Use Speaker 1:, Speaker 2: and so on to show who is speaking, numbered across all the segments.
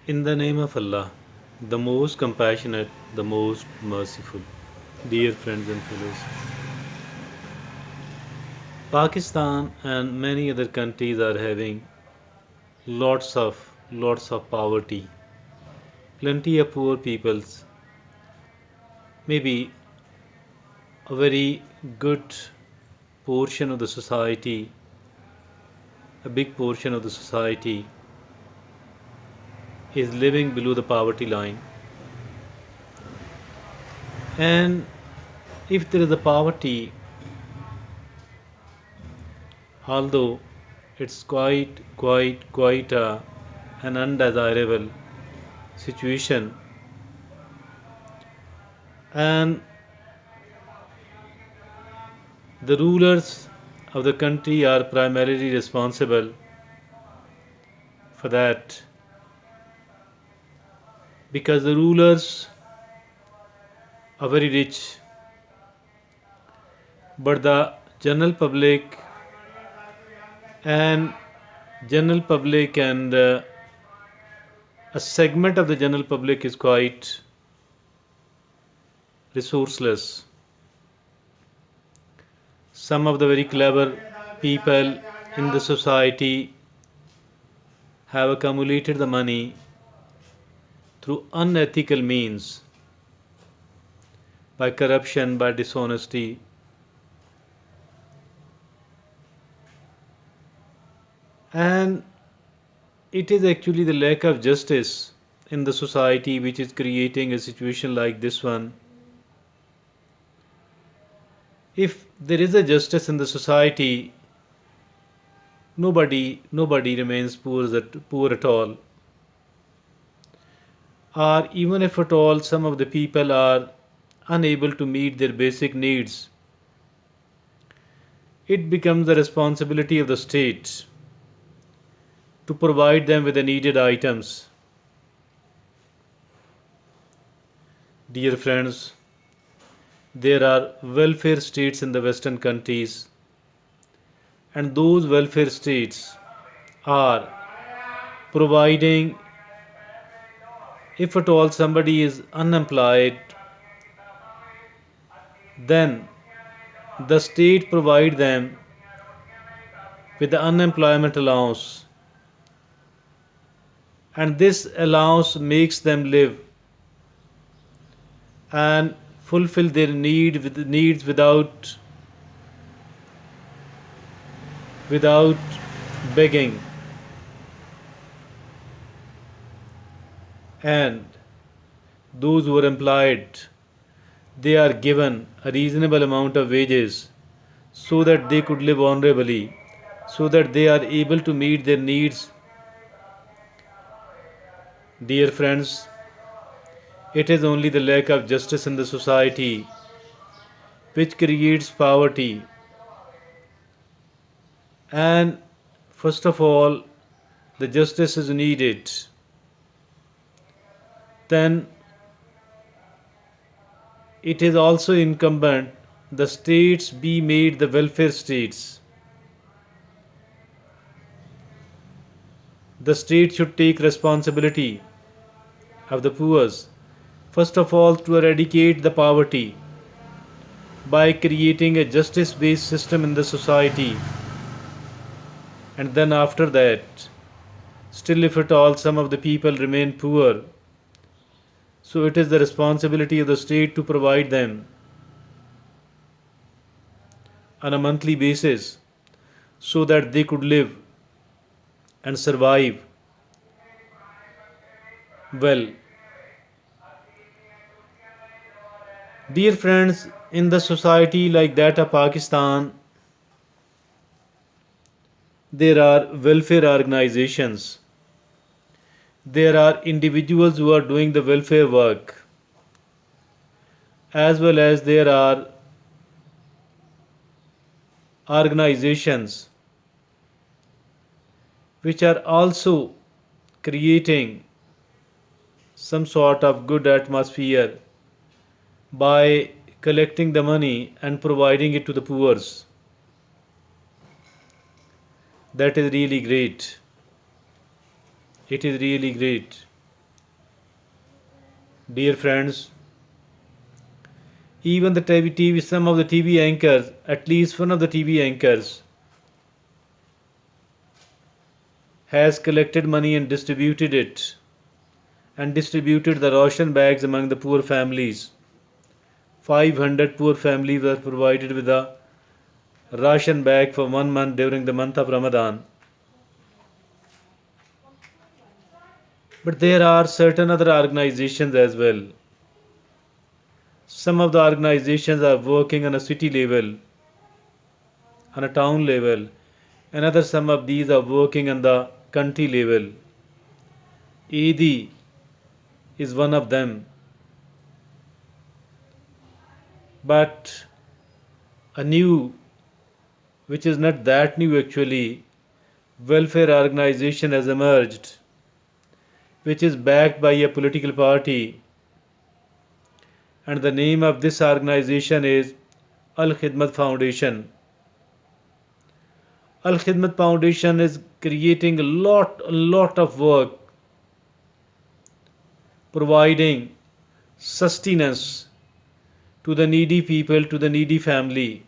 Speaker 1: In the name of Allah, the most compassionate, the most merciful. Dear friends and fellows, Pakistan and many other countries are having lots of poverty. Plenty of poor peoples. Maybe a very good portion of the society, a big portion of the society is living below the poverty line. And if there is a poverty, although it's quite an undesirable situation, and the rulers of the country are primarily responsible for that, because the rulers are very rich, but the general public and a segment of the general public is quite resourceless. Some of the very clever people in the society have accumulated the money through unethical means, by corruption, by dishonesty. And it is actually the lack of justice in the society which is creating a situation like this one. If there is a justice in the society, nobody remains poor at all. Or even if at all some of the people are unable to meet their basic needs, it becomes the responsibility of the state to provide them with the needed items. Dear friends, there are welfare states in the Western countries, and those welfare states are providing, if at all somebody is unemployed, then the state provide them with the unemployment allowance, and this allowance makes them live and fulfill their needs without begging. And those who are employed, they are given a reasonable amount of wages so that they could live honorably, so that they are able to meet their needs. Dear friends, it is only the lack of justice in the society which creates poverty. And first of all, the justice is needed. Then it is also incumbent the states be made the welfare states. The state should take responsibility of the poor. First of all, to eradicate the poverty by creating a justice based system in the society. And then, after that, still, if at all some of the people remain poor, so it is the responsibility of the state to provide them on a monthly basis so that they could live and survive well. Dear friends, in the society like that of Pakistan, there are welfare organizations, there are individuals who are doing the welfare work, as well as there are organizations which are also creating some sort of good atmosphere by collecting the money and providing it to the poor. That is really great. It is really great. Dear friends, even the some of the TV anchors, at least one of the TV anchors, has collected money and distributed the ration bags among the poor families. 500 poor families were provided with a ration bag for 1 month during the month of Ramadan. But there are certain other organizations as well. Some of the organizations are working on a city level, on a town level, and some of these are working on the country level. AD is one of them. But a new, which is not that new actually, welfare organization has emerged, which is backed by a political party, and the name of this organization is Alkhidmat Foundation. Alkhidmat Foundation is creating a lot of work, providing sustenance to the needy people, to the needy family,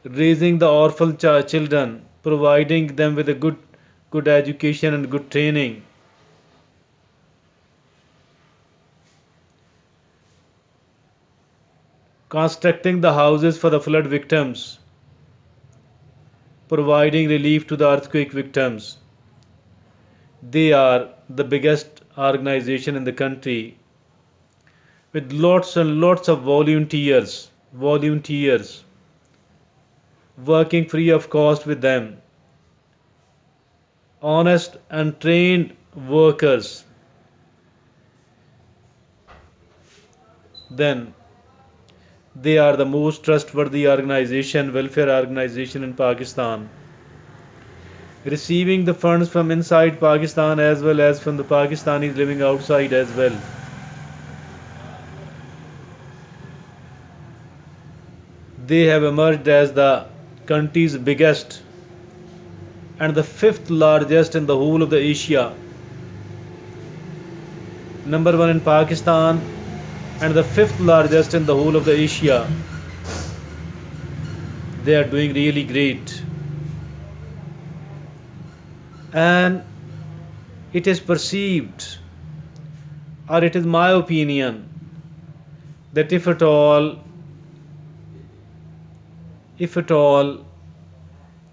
Speaker 1: raising the orphan children, providing them with a good education and good training, constructing the houses for the flood victims, providing relief to the earthquake victims. They are the biggest organization in the country with lots and lots of volunteers working free of cost with them, honest and trained workers. Then they are the most trustworthy welfare organization in Pakistan, receiving the funds from inside Pakistan as well as from the Pakistanis living outside as well. They have emerged as the country's biggest and the fifth largest in the whole of the Asia. Number one in Pakistan and the fifth largest in the whole of the Asia. They are doing really great. And it is perceived, or it is my opinion, that if at all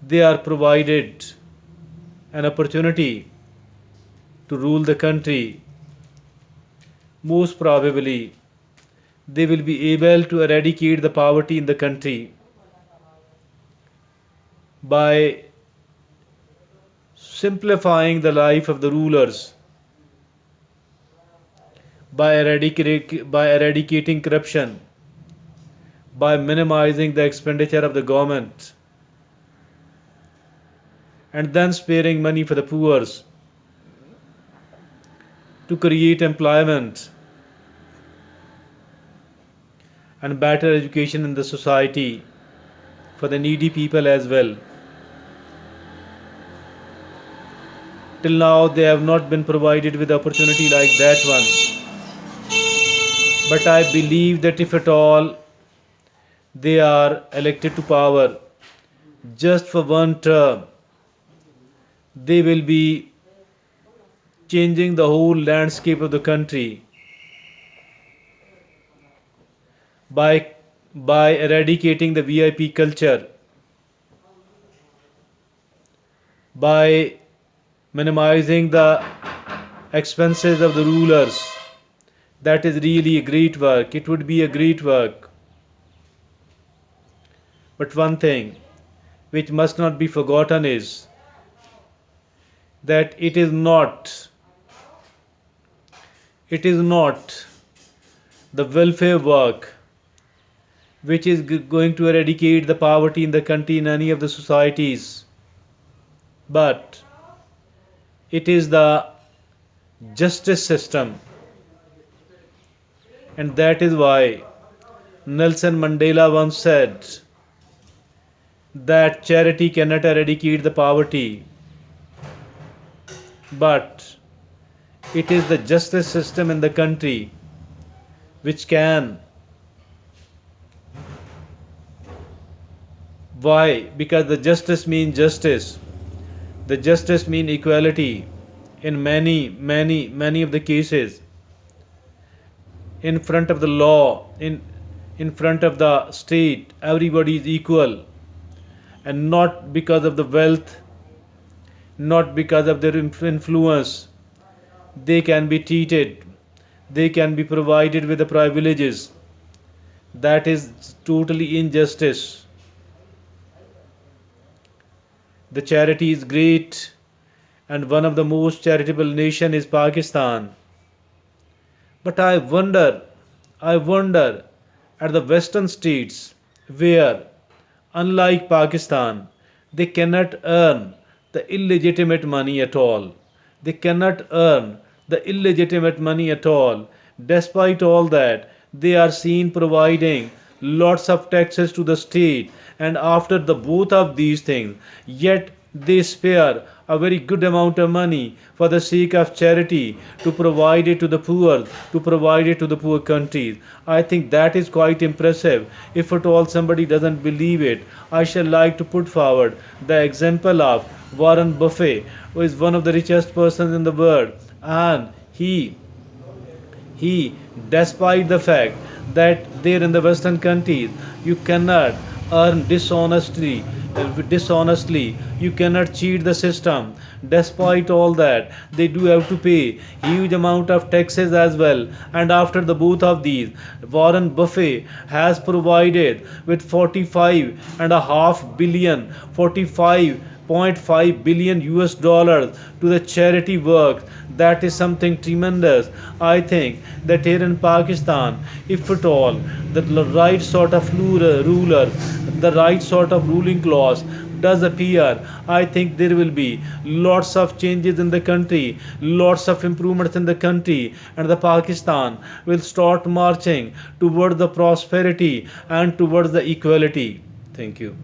Speaker 1: they are provided an opportunity to rule the country, most probably they will be able to eradicate the poverty in the country by simplifying the life of the rulers, by eradicating corruption, by minimizing the expenditure of the government, and then sparing money for the poor, to create employment and better education in the society for the needy people as well. Till now they have not been provided with opportunity like that one. But I believe that if at all they are elected to power just for one term, they will be changing the whole landscape of the country by eradicating the VIP culture, by minimizing the expenses of the rulers. That is really a great work. It would be a great work. But one thing which must not be forgotten is that it is not the welfare work which is going to eradicate the poverty in the country, in any of the societies, but it is the justice system. And that is why Nelson Mandela once said that charity cannot eradicate the poverty, but It is the justice system in the country which can. Why? Because the justice means justice. The justice means equality. In many of the cases, in front of the law, in front of the state, everybody is equal, and not because of the wealth, not because of their influence. They can be treated, they can be provided with the privileges. That is totally injustice. The charity is great, and one of the most charitable nation is Pakistan. But I wonder at the western states where, unlike Pakistan, they cannot earn the illegitimate money at all. They cannot earn the illegitimate money at all. Despite all that, they are seen providing lots of taxes to the state, and after the both of these things, yet they spare a very good amount of money for the sake of charity, to provide it to the poor, to provide it to the poor countries. I think that is quite impressive. If at all somebody doesn't believe it, I shall like to put forward the example of Warren Buffett, who is one of the richest persons in the world, and he, despite the fact that there in the western countries you cannot earn dishonestly, you cannot cheat the system. Despite all that, they do have to pay huge amount of taxes as well, and after the both of these, Warren Buffett has provided with 45.5 billion US dollars to the charity work. That is something tremendous. I think that here in Pakistan, if at all the right sort of ruler, the right sort of ruling class does appear, I think there will be lots of changes in the country, lots of improvements in the country, and the Pakistan will start marching towards the prosperity and towards the equality. Thank you.